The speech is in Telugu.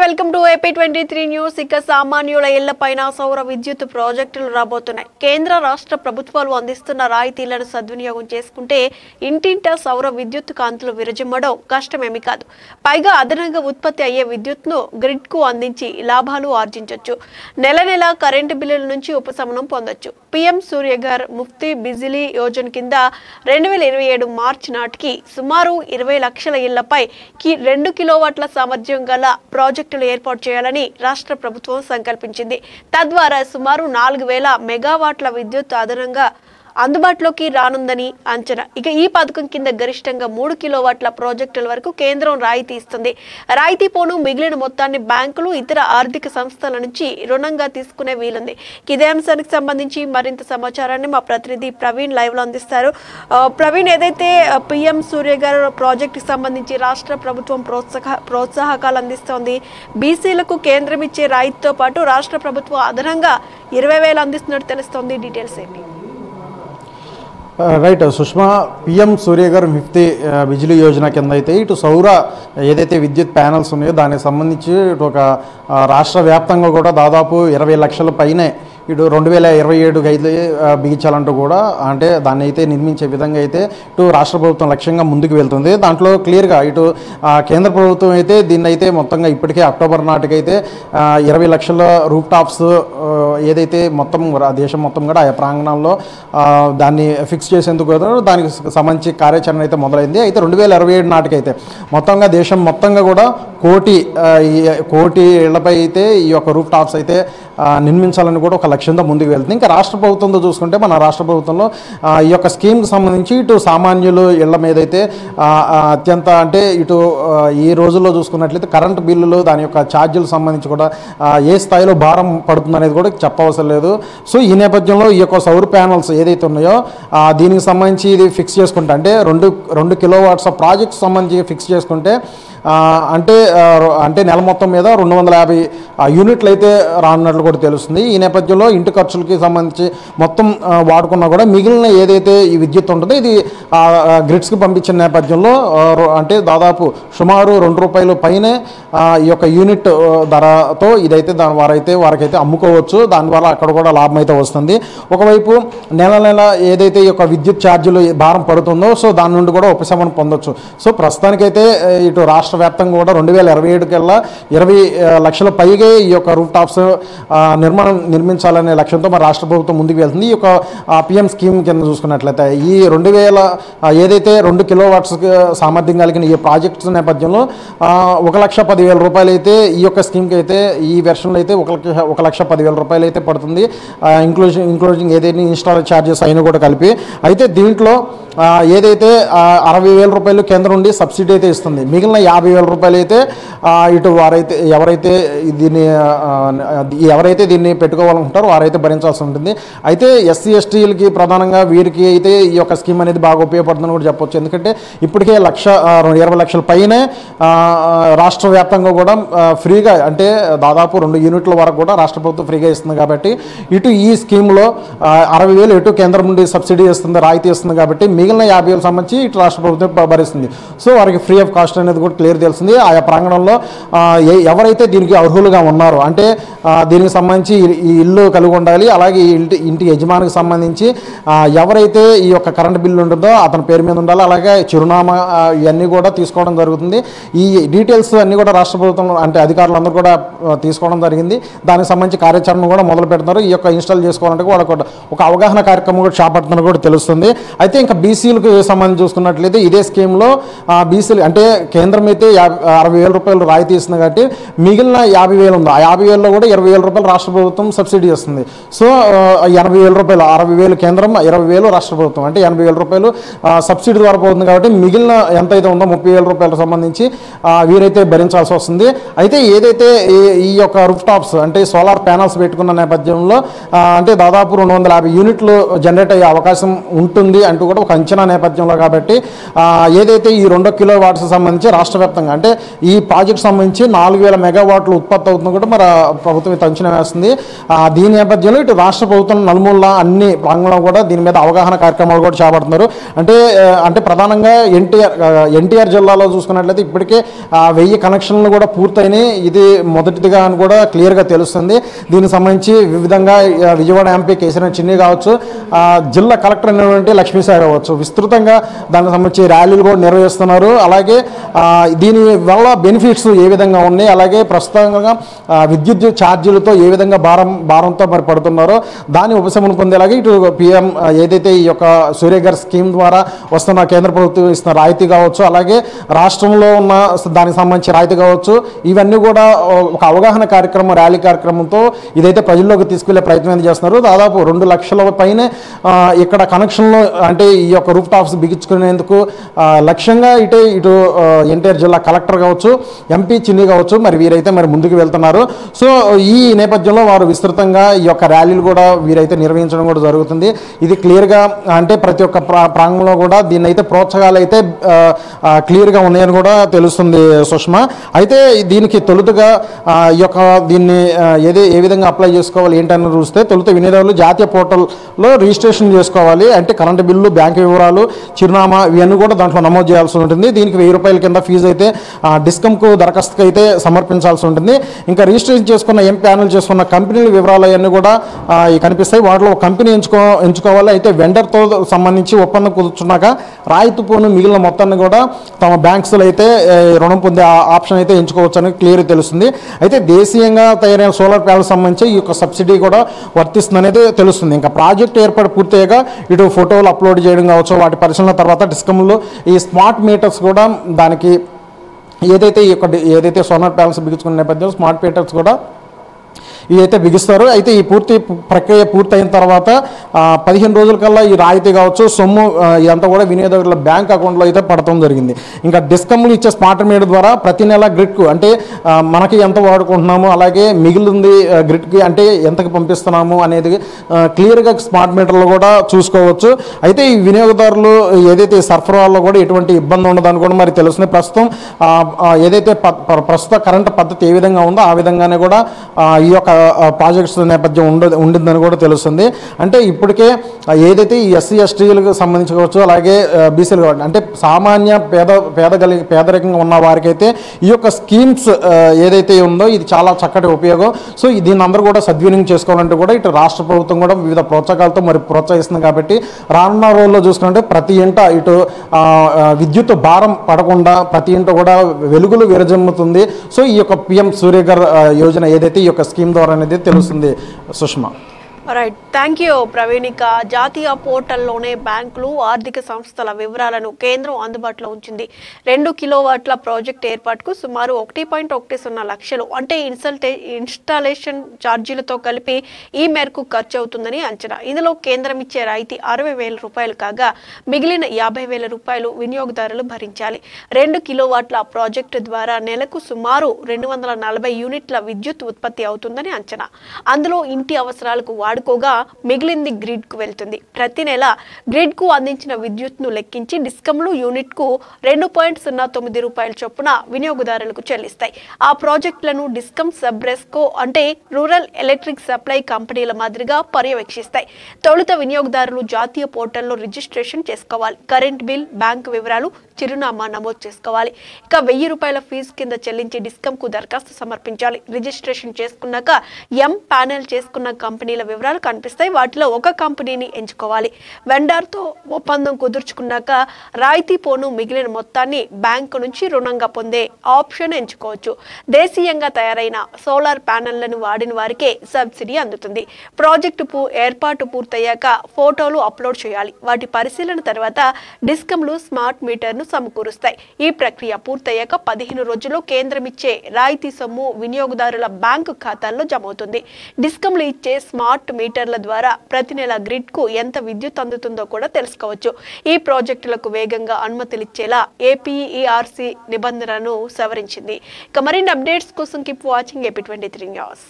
Welcome to AP23 news. ఇక సామాన్యుల ఇళ్లపైన సౌర విద్యుత్ ప్రాజెక్టులు రాబోతున్నాయి. కేంద్ర రాష్ట్ర ప్రభుత్వాలు అందిస్తున్న రాయితీలను సద్వినియోగం చేసుకుంటే ఇంటింటా సౌర విద్యుత్ కాంతులు విరజిమ్మడం కష్టమేమీ కాదు. పైగా అదనంగా ఉత్పత్తి అయ్యే విద్యుత్ను గ్రిడ్ కు అందించి లాభాలు ఆర్జించవచ్చు. నెల నెల కరెంటు బిల్లుల నుంచి ఉపశమనం పొందొచ్చు. PM సూర్యఘర్ ముఫ్తీ బిజిలీ యోజన కింద 2027 మార్చి నాటికి సుమారు 20 లక్షల ఇళ్లపై 2 కిలోవాట్ల సామర్థ్యం గల ప్రాజెక్టులు ఏర్పాటు చేయాలని రాష్ట్ర ప్రభుత్వం సంకల్పించింది. తద్వారా సుమారు 4000 మెగావాట్ల విద్యుత్ అదనంగా అందుబాటులోకి రానుందని అంచనా. ఇక ఈ పథకం కింద గరిష్టంగా 3 కిలోవాట్ల ప్రాజెక్టుల వరకు కేంద్రం రాయితీ ఇస్తుంది. రాయితీ పోను మిగిలిన మొత్తాన్ని బ్యాంకులు, ఇతర ఆర్థిక సంస్థల నుంచి రుణంగా తీసుకునే వీలుంది. ఇదే అంశానికి సంబంధించి మరింత సమాచారాన్ని మా ప్రతినిధి ప్రవీణ్ లైవ్ లో అందిస్తారు. ప్రవీణ్, ఏదైతే PM సూర్యఘర్ ప్రాజెక్టు సంబంధించి రాష్ట్ర ప్రభుత్వం ప్రోత్సాహకాలు అందిస్తోంది, బీసీలకు కేంద్రం ఇచ్చే రాయితీతో పాటు రాష్ట్ర ప్రభుత్వం అదనంగా 20,000 అందిస్తున్నట్టు తెలుస్తోంది. డీటెయిల్స్ ఏంటి? రైట్ సుష్మా, PM సూర్యఘర్ ముఫ్తీ బిజిలీ యోజన కింద అయితే ఇటు సౌర ఏదైతే విద్యుత్ ప్యానల్స్ ఉన్నాయో దానికి సంబంధించి ఇటు ఒక రాష్ట్ర వ్యాప్తంగా కూడా దాదాపు 20 లక్షల పైనే ఇటు 2027కి అయితే బిగించాలంటూ కూడా అంటే దాన్ని అయితే నిర్మించే విధంగా అయితే ఇటు రాష్ట్ర ప్రభుత్వం లక్ష్యంగా ముందుకు వెళ్తుంది. దాంట్లో క్లియర్గా ఇటు కేంద్ర ప్రభుత్వం అయితే దీన్ని అయితే మొత్తంగా ఇప్పటికే అక్టోబర్ నాటికైతే 20 లక్షల రూఫ్ టాప్స్ ఏదైతే మొత్తం దేశం మొత్తం కూడా ఆయా ప్రాంగణాల్లో దాన్ని ఫిక్స్ చేసేందుకు దానికి సంబంధించి కార్యాచరణ అయితే మొదలైంది. అయితే 2027 నాటికైతే మొత్తంగా దేశం మొత్తంగా కూడా కోటి ఇళ్లపై అయితే ఈ యొక్క రూఫ్ టాప్స్ అయితే నిర్మించాలని కూడా ఒక లక్ష్యంతో ముందుకు వెళ్తుంది. ఇంకా రాష్ట్ర ప్రభుత్వంతో చూసుకుంటే మన రాష్ట్ర ప్రభుత్వంలో ఈ యొక్క స్కీమ్కి సంబంధించి ఇటు సామాన్యులు ఇళ్ల మీద అయితే అత్యంత అంటే ఇటు ఈ రోజుల్లో చూసుకున్నట్లయితే కరెంటు బిల్లులు దాని యొక్క ఛార్జీలకు సంబంధించి కూడా ఏ స్థాయిలో భారం పడుతుంది అనేది కూడా చెప్పవసరం లేదు. సో ఈ నేపథ్యంలో ఈ యొక్క సౌర ప్యానల్స్ ఏదైతే ఉన్నాయో దీనికి సంబంధించి ఇది ఫిక్స్ చేసుకుంటే అంటే 2 కిలోవాట్స్ ప్రాజెక్ట్ సంబంధించి ఫిక్స్ చేసుకుంటే అంటే నెల మొత్తం మీద 250 యూనిట్లు అయితే రానున్నట్లు కూడా తెలుస్తుంది. ఈ నేపథ్యంలో ఇంటి ఖర్చులకి సంబంధించి మొత్తం వాడుకున్నా కూడా మిగిలిన ఏదైతే ఈ విద్యుత్ ఉంటుందో ఇది గ్రిడ్స్కి పంపించిన నేపథ్యంలో అంటే దాదాపు సుమారు ₹2 పైనే ఈ యొక్క యూనిట్ ధరతో ఇదైతే వారికైతే అమ్ముకోవచ్చు. దానివల్ల అక్కడ కూడా లాభం అయితే వస్తుంది. ఒకవైపు నెల ఏదైతే ఈ యొక్క విద్యుత్ ఛార్జీలు భారం పడుతుందో సో దాని నుండి కూడా ఉపశమనం పొందొచ్చు. సో ప్రస్తుతానికైతే ఇటు రాష్ట్ర వ్యాప్తంగా కూడా 2027 కల్లా 20 లక్షల పైగా ఈ యొక్క రూఫ్ టాప్స్ నిర్మించాలనే లక్ష్యంతో మన రాష్ట్ర ప్రభుత్వం ముందుకు వెళ్తుంది. ఈ యొక్క PM స్కీమ్ కింద చూసుకున్నట్లయితే ఈ 2000 ఏదైతే 2 కిలోవాట్స్ సామర్థ్యం కలిగిన ఈ ప్రాజెక్ట్స్ నేపథ్యంలో ₹1,10,000 అయితే ఈ యొక్క స్కీమ్కి అయితే ఈ వెర్షన్లో అయితే ₹1,10,000 అయితే పడుతుంది. ఇంక్లూజింగ్ ఏదైతే ఇన్స్టాల్ ఛార్జెస్ అయినా కూడా కలిపి. అయితే దీంట్లో ఏదైతే ₹60,000 కేంద్రం నుండి సబ్సిడీ అయితే ఇస్తుంది. మిగిలిన ₹50,000 అయితే ఇటు ఎవరైతే దీన్ని పెట్టుకోవాలనుకుంటారో వారైతే భరించాల్సి ఉంటుంది. అయితే SC STలకి ప్రధానంగా వీరికి అయితే ఈ యొక్క స్కీమ్ అనేది బాగా ఉపయోగపడుతుందని కూడా చెప్పొచ్చు. ఎందుకంటే ఇప్పటికే 20 లక్షల పైనే రాష్ట్ర వ్యాప్తంగా కూడా ఫ్రీగా అంటే దాదాపు 2 యూనిట్ల వరకు కూడా రాష్ట్ర ప్రభుత్వం ఫ్రీగా ఇస్తుంది. కాబట్టి ఇటు ఈ స్కీమ్లో 60,000 ఇటు కేంద్రం నుండి సబ్సిడీ ఇస్తుంది, రాయితీ ఇస్తుంది. కాబట్టి మిగిలిన 50,000 సంబంధించి ఇటు రాష్ట్ర ప్రభుత్వం భరిస్తుంది. సో వారికి ఫ్రీ ఆఫ్ కాస్ట్ అనేది కూడా క్లియర్ తెలిసింది. ఆయా ప్రాంగణంలో ఎవరైతే దీనికి అర్హులుగా ఉన్నారో అంటే దీనికి సంబంధించి ఈ ఇల్లు కలిగి ఉండాలి, అలాగే ఇంటి యజమానికి సంబంధించి ఎవరైతే ఈ యొక్క కరెంట్ బిల్లు ఉంటుందో అతని పేరు మీద ఉండాలి, అలాగే చిరునామా ఇవన్నీ కూడా తీసుకోవడం జరుగుతుంది. ఈ డీటెయిల్స్ అన్నీ కూడా రాష్ట్ర ప్రభుత్వం అంటే అధికారులందరూ కూడా తీసుకోవడం జరిగింది. దానికి సంబంధించి కార్యాచరణ కూడా మొదలు పెడుతున్నారు. ఈ యొక్క ఇన్స్టాల్ చేసుకోవాలంటే వాళ్ళకు ఒక అవగాహన కార్యక్రమం కూడా చేపడుతున్నారు కూడా తెలుస్తుంది. అయితే ఇంకా బీసీలకు సంబంధించి చూసుకున్నట్లయితే ఇదే స్కీమ్లో బీసీలు అంటే కేంద్రం అయితే ₹60,000 రాయితీ ఇస్తుంది. కాబట్టి మిగిలిన 50,000 ఉంది. ఆ 50,000లో కూడా ₹20,000 రాష్ట్ర ప్రభుత్వం సబ్సిడీ ఇస్తుంది. సో ₹80,000 60,000 కేంద్రం, 20,000 రాష్ట్ర ప్రభుత్వం అంటే ₹80,000 సబ్సిడీ ద్వారా పోతుంది. కాబట్టి మిగిలిన ఎంతైతే ఉందో ₹30,000 సంబంధించి వీరైతే భరించాల్సి వస్తుంది. అయితే ఏదైతే ఈ యొక్క రూఫ్ టాప్స్ అంటే సోలార్ ప్యానల్స్ పెట్టుకున్న నేపథ్యంలో అంటే దాదాపు 250 యూనిట్లు జనరేట్ అయ్యే అవకాశం ఉంటుంది అంటూ కూడా ఒక అంచనా నేపథ్యంలో. కాబట్టి ఏదైతే ఈ 2 కిలోవాట్స్ సంబంధించి రాష్ట్ర వ్యాప్తంగా అంటే ఈ ప్రాజెక్ట్ సంబంధించి 4,000 మెగావాట్లు ఉత్పత్తి అవుతుంది కూడా మరి ప్రభుత్వం ప్రభుత్వం అయితే అంచనా వేస్తుంది. దీని నేపథ్యంలో ఇటు రాష్ట్ర ప్రభుత్వం నలుమూల అన్ని ప్రాంగణంలో కూడా దీని మీద అవగాహన కార్యక్రమాలు కూడా చేపడుతున్నారు. అంటే ప్రధానంగా ఎన్టీఆర్ జిల్లాలో చూసుకున్నట్లయితే ఇప్పటికే 1000 కనెక్షన్లు కూడా పూర్తయినాయి. ఇది మొదటిదిగా అని కూడా క్లియర్గా తెలుస్తుంది. దీనికి సంబంధించి వివిధంగా విజయవాడ ఎంపీ కేసీఆర్ చిన్ని కావచ్చు, జిల్లా కలెక్టర్ అయినటువంటి లక్ష్మీసాయి కావచ్చు, విస్తృతంగా దానికి సంబంధించి ర్యాలీలు కూడా నిర్వహిస్తున్నారు. అలాగే దీని వల్ల బెనిఫిట్స్ ఏ విధంగా ఉన్నాయి, అలాగే ప్రస్తుతంగా విద్యుత్ ఛార్జీలతో ఏ విధంగా భారంతో మరి పడుతున్నారో దాన్ని ఉపశమనం పొందేలాగా ఇటు పిఎం ఏదైతే ఈ యొక్క సూర్యఘర్ స్కీమ్ ద్వారా వస్తున్న కేంద్ర ప్రభుత్వం ఇస్తున్న రాయితీ కావచ్చు, అలాగే రాష్ట్రంలో ఉన్న దానికి సంబంధించి రాయితీ కావచ్చు, ఇవన్నీ కూడా ఒక అవగాహన కార్యక్రమం, ర్యాలీ కార్యక్రమంతో ఇదైతే ప్రజల్లోకి తీసుకెళ్లే ప్రయత్నం చేస్తున్నారు. దాదాపు 2 లక్షల పైనే ఇక్కడ కనెక్షన్లు అంటే ఈ యొక్క రూఫ్ టాప్స్ బిగించుకునేందుకు లక్ష్యంగా ఇటు ఎన్టీఆర్ జిల్లా కలెక్టర్ కావచ్చు, ఎంపీ చిన్ని కావచ్చు, మరి వీరైతే మరి ముందుకు వెళ్తున్నారు. సో ఈ నేపథ్యంలో వారు విస్తృతంగా ఈ యొక్క ర్యాలీలు కూడా వీరైతే నిర్వహించడం కూడా జరుగుతుంది. ఇది క్లియర్గా అంటే ప్రతి ఒక్క ప్రాంగంలో కూడా దీన్ని అయితే ప్రోత్సాహాలు అయితే క్లియర్గా ఉన్నాయని కూడా తెలుస్తుంది సుష్మా. అయితే దీనికి తొలుతగా ఈ యొక్క దీన్ని ఏ విధంగా అప్లై చేసుకోవాలి ఏంటని చూస్తే తొలుత వినియోగదారులు జాతీయ పోర్టల్లో రిజిస్ట్రేషన్ చేసుకోవాలి. అంటే కరెంటు బిల్లు, బ్యాంకు వివరాలు, చిరునామా ఇవన్నీ కూడా దాంట్లో నమోదు చేయాల్సి ఉంటుంది. దీనికి 1000 రూపాయల కింద ఫీజు అయితే డిస్కమ్కు దరఖాస్తుకు అయితే సమర్పించాల్సి ఉంటుంది. ఇంకా రిజిస్ట్రేషన్ చేసుకున్న ప్యానల్ చేసుకున్న కంపెనీల వివరాలు అవన్నీ కూడా కనిపిస్తాయి. వాటిలో ఒక కంపెనీ ఎంచుకోవాలి. అయితే వెండర్తో సంబంధించి ఒప్పందం కుదుర్చున్నాక రాయితీ పోను మిగిలిన మొత్తాన్ని కూడా తమ బ్యాంక్స్లో అయితే రుణం పొందే ఆప్షన్ అయితే ఎంచుకోవచ్చు అని క్లియర్ తెలుస్తుంది. అయితే దేశీయంగా తయారైన సోలార్ ప్యానల్ సంబంధించి ఈ యొక్క సబ్సిడీ కూడా వర్తిస్తుంది అనేది తెలుస్తుంది. ఇంకా ప్రాజెక్ట్ ఏర్పాటు పూర్తయ్యాక ఇటు ఫోటోలు అప్లోడ్ చేయడం కావచ్చు, వాటి పరిశీలన తర్వాత డిస్కమ్లో ఈ స్మార్ట్ మీటర్స్ కూడా దానికి ఏదైతే సోలార్ ప్యానల్స్ బిగించుకున్న నేపథ్యంలో స్మార్ట్ మీటర్స్ కూడా ఇవైతే బిగిస్తారు. అయితే ఈ ప్రక్రియ పూర్తయిన తర్వాత 15 రోజుల కల్లా ఈ రాయితీ కావచ్చు, సొమ్ము ఇదంతా కూడా వినియోగదారుల బ్యాంక్ అకౌంట్లో అయితే పడటం జరిగింది. ఇంకా డిస్కమ్లు ఇచ్చే స్మార్ట్ మీటర్ ద్వారా ప్రతి నెల గ్రిడ్కు అంటే మనకి ఎంత వాడుకుంటున్నాము, అలాగే మిగిలింది గ్రిడ్కి అంటే ఎంతకు పంపిస్తున్నాము అనేది క్లియర్గా స్మార్ట్ మీటర్లు కూడా చూసుకోవచ్చు. అయితే ఈ వినియోగదారులు ఏదైతే సరఫరాలో కూడా ఎటువంటి ఇబ్బంది ఉండదని కూడా మరి తెలుస్తుంది. ఏదైతే ప్రస్తుత కరెంటు పద్ధతి ఏ విధంగా ఉందో ఆ విధంగానే కూడా ఈ యొక్క ప్రాజెక్ట్స్ నేపథ్యం ఉండిందని కూడా తెలుస్తుంది. అంటే ఇప్పటికే ఏదైతే ఈ ఎస్సీ ఎస్టీలకు సంబంధించవచ్చు, అలాగే బీసీలు అంటే సామాన్య పేదరికంగా ఉన్న వారికైతే ఈ యొక్క స్కీమ్స్ ఏదైతే ఉందో ఇది చాలా చక్కటి ఉపయోగం. సో దీన్ని అందరూ కూడా సద్వినియోగం చేసుకోవాలంటే కూడా ఇటు రాష్ట్ర ప్రభుత్వం కూడా వివిధ ప్రోత్సాహాలతో మరి ప్రోత్సహిస్తుంది. కాబట్టి రానున్న రోజుల్లో చూసుకుంటే ప్రతి ఇంట ఇటు విద్యుత్ భారం పడకుండా ప్రతి ఇంట కూడా వెలుగులు విరజమ్ముతుంది. సో ఈ యొక్క పిఎం సూర్యఘర్ యోజన ఏదైతే ఈ యొక్క స్కీమ్ ద్వారా అనేది తెలుస్తుంది Sushma. Right, thank you Pravinika. జాతీయ పోర్టల్లోనే బ్యాంకులు, ఆర్థిక సంస్థల వివరాలను కేంద్రం అందుబాటులో ఉంచింది. 2 కిలోవాట్ల ప్రాజెక్ట్ ఏర్పాటుకు సుమారు 1.10 లక్షలు అంటే ఇన్స్టాలేషన్ ఛార్జీలతో కలిపి ఈ మేరకు ఖర్చు అవుతుందని అంచనా. ఇందులో కేంద్రం ఇచ్చే రాయితీ 60,000 రూపాయలు కాగా మిగిలిన 50,000 రూపాయలు వినియోగదారులు భరించాలి. 2 కిలోవాట్ల ప్రాజెక్టు ద్వారా నెలకు సుమారు 240 యూనిట్ల విద్యుత్ ఉత్పత్తి అవుతుందని అంచనా. అందులో ఇంటి అవసరాలకు వాడుకోగా మిగిలింది గ్రిడ్ కు వెళ్తుంది. ప్రతి నెల గ్రిడ్ కు అందించిన విద్యుత్ ను లెక్కించి డిస్కమ్లు యూనిట్ కు 2.09 రూపాయల చొప్పున వినియోగదారులకు చెల్లిస్తాయి. ఆ ప్రాజెక్టులను డిస్కమ్ సబ్రెస్కో అంటే రూరల్ ఎలక్ట్రిక్ సప్లై కంపెనీల మాదిరిగా పర్యవేక్షిస్తాయి. తొలుత వినియోగదారులు జాతీయ పోర్టల్లో రిజిస్ట్రేషన్ చేసుకోవాలి. కరెంట్ బిల్, బ్యాంకు వివరాలు, చిరునామా నమోదు చేసుకోవాలి. ఇక 1000 రూపాయల ఫీజు కింద చెల్లించి డిస్కమ్ కు దరఖాస్తు సమర్పించాలి. రిజిస్ట్రేషన్ చేసుకున్నాక ప్యానెల్ చేసుకున్న కంపెనీల వివరాలు కనిపిస్తాయి. వాటిలో ఒక కంపెనీని ఎంచుకోవాలి. వెండర్తో ఒప్పందం కుదుర్చుకున్నాక రాయితీ పోను మిగిలిన మొత్తాన్ని బ్యాంకు నుంచి రుణంగా పొందే ఆప్షన్ ఎంచుకోవచ్చు. దేశీయంగా తయారైన సోలార్ ప్యానెళ్లను వాడిన వారికే సబ్సిడీ అందుతుంది. ప్రాజెక్టు ఏర్పాటు పూర్తయ్యాక ఫోటోలు అప్లోడ్ చేయాలి. వాటి పరిశీలన తర్వాత డిస్కమ్లు స్మార్ట్ మీటర్ను సమకూరుస్తాయి. ఈ ప్రక్రియ పూర్తయ్యాక 15 రోజుల్లో కేంద్రం ఇచ్చే రాయితీ సొమ్ము వినియోగదారుల బ్యాంకు ఖాతాల్లో జమ అవుతుంది. డిస్కమ్లు ఇచ్చే స్మార్ట్ మీటర్ల ద్వారా ప్రతి నెల గ్రిడ్ కు ఎంత విద్యుత్ అందుతుందో కూడా తెలుసుకోవచ్చు. ఈ ప్రాజెక్టులకు వేగంగా అనుమతులిచ్చేలా ఏపీఈఆర్సీ నిబంధనలను సవరించింది. ఇక మరిన్ని అప్డేట్స్ కోసం కీప్ వాచింగ్ AP23 న్యూస్.